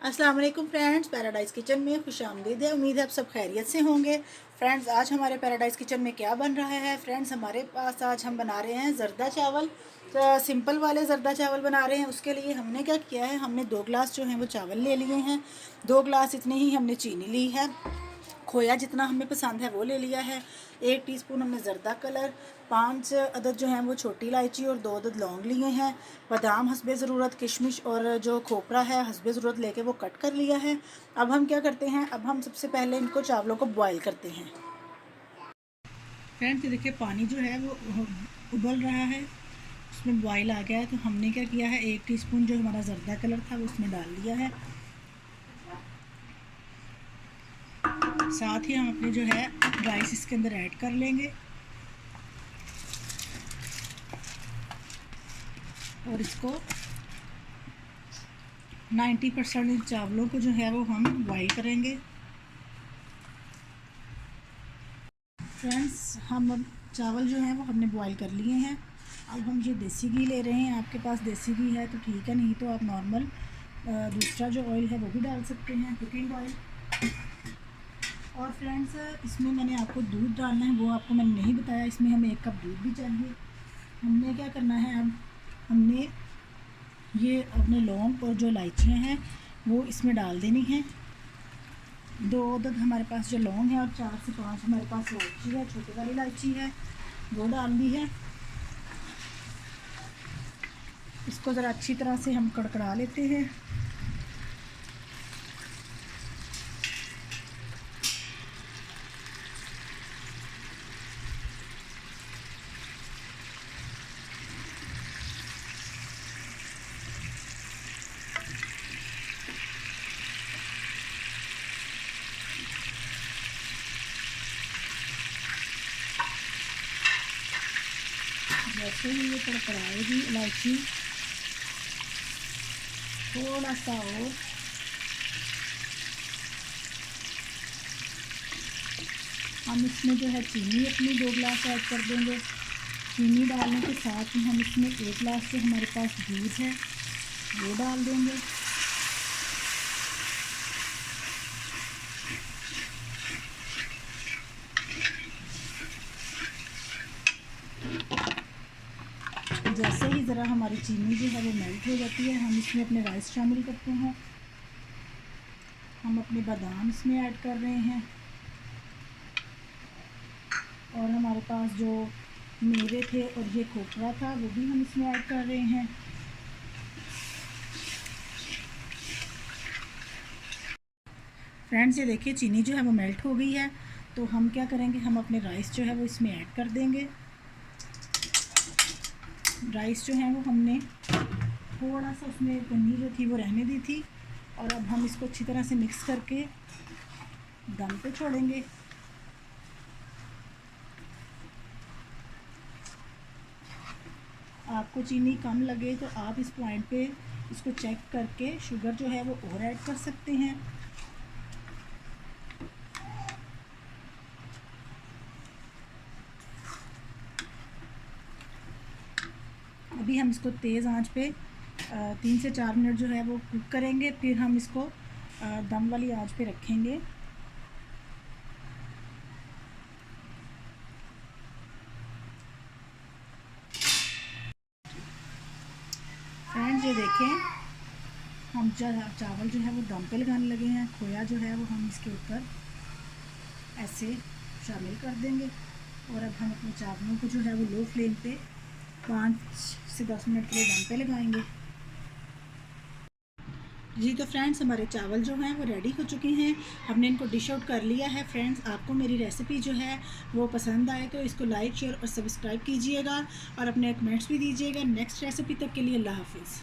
अस्सलाम वालेकुम friends, paradise kitchen में खुशामदीद है। उम्मीद है आप सब खैरियत से होंगे। फ्रेंड्स, आज हमारे पैराडाइज़ किचन में क्या बन रहा है? फ्रेंड्स, हमारे पास आज हम बना रहे हैं ज़र्दा चावल। तो सिंपल वाले ज़र्दा चावल बना रहे हैं। उसके लिए हमने क्या किया है, हमने 2 गिलास जो हैं वो चावल ले लिए हैं। 2 गिलास इतनी ही हमने चीनी ली है। खोया जितना हमें पसंद है वो ले लिया है। 1 टीस्पून हमने ज़र्दा कलर, 5 अदद जो हैं वो छोटी इलायची और 2 अदद लौंग लिए हैं। बादाम हस्बे ज़रूरत, किशमिश और जो खोपरा है हस्बे ज़रूरत लेके वो कट कर लिया है। अब हम क्या करते हैं, अब हम सबसे पहले इनको चावलों को बॉयल करते हैं। फ्रेंड्स, ये देखिए पानी जो है वो उबल रहा है, उसमें बॉयल आ गया है। तो हमने क्या किया है, 1 टीस्पून जो हमारा ज़र्दा कलर था वो उसमें डाल दिया है। साथ ही हम अपने जो है राइस इसके अंदर ऐड कर लेंगे और इसको 90% चावलों को जो है वो हम बॉईल करेंगे। फ्रेंड्स, हम चावल जो हैं वो हमने बॉईल कर लिए हैं। अब हम जो देसी घी ले रहे हैं, आपके पास देसी घी है तो ठीक है, नहीं तो आप नॉर्मल दूसरा जो ऑयल है वो भी डाल सकते हैं, कुकिंग ऑयल। और फ्रेंड्स, इसमें मैंने आपको दूध डालना है, वो आपको मैंने नहीं बताया। इसमें हमें 1 कप दूध भी चाहिए। हमने क्या करना है, अब हमने ये अपने लौंग और जो इलायचियाँ हैं वो इसमें डाल देनी है। 2 अदद हमारे पास जो लौंग है और 4 से 5 हमारे पास इलायची है, छोटी वाली इलायची है, वो डाल दी है। इसको ज़रा अच्छी तरह से हम कड़कड़ा लेते हैं। जैसे ही ये कड़कड़ाएगी इलायची, थोड़ा सा और हम इसमें जो है चीनी अपनी 2 गिलास ऐड कर देंगे। चीनी डालने के साथ ही हम इसमें 1 गिलास जो हमारे पास दूध है वो डाल देंगे। जैसे ही ज़रा हमारी चीनी जो है वो मेल्ट हो जाती है, हम इसमें अपने राइस शामिल करते हैं। हम अपने बादाम इसमें ऐड कर रहे हैं और हमारे पास जो मेवे थे और ये खोपरा था वो भी हम इसमें ऐड कर रहे हैं। फ्रेंड्स, ये देखिए चीनी जो है वो मेल्ट हो गई है। तो हम क्या करेंगे, हम अपने राइस जो है वो इसमें ऐड कर देंगे। राइस जो है वो हमने थोड़ा सा उसमें पन्नी जो थी वो रहने दी थी और अब हम इसको अच्छी तरह से मिक्स करके दम पे छोड़ेंगे। आपको चीनी कम लगे तो आप इस पॉइंट पे इसको चेक करके शुगर जो है वो और ऐड कर सकते हैं। अभी हम इसको तेज़ आंच पे 3 से 4 मिनट जो है वो कुक करेंगे, फिर हम इसको दम वाली आंच पे रखेंगे। फ्रेंड्स, ये देखें हम चावल जो है वो दम पे लगाने लगे हैं। खोया जो है वो हम इसके ऊपर ऐसे शामिल कर देंगे और अब हम अपने चावलों को जो है वो लो फ्लेम पे 5 से 10 मिनट के लिए दम पे लगाएंगे। जी, तो फ्रेंड्स, हमारे चावल जो हैं वो रेडी हो चुके हैं। हमने इनको डिश आउट कर लिया है। फ्रेंड्स, आपको मेरी रेसिपी जो है वो पसंद आए तो इसको लाइक, शेयर और सब्सक्राइब कीजिएगा और अपने कमेंट्स भी दीजिएगा। नेक्स्ट रेसिपी तक के लिए अल्लाह हाफिज़।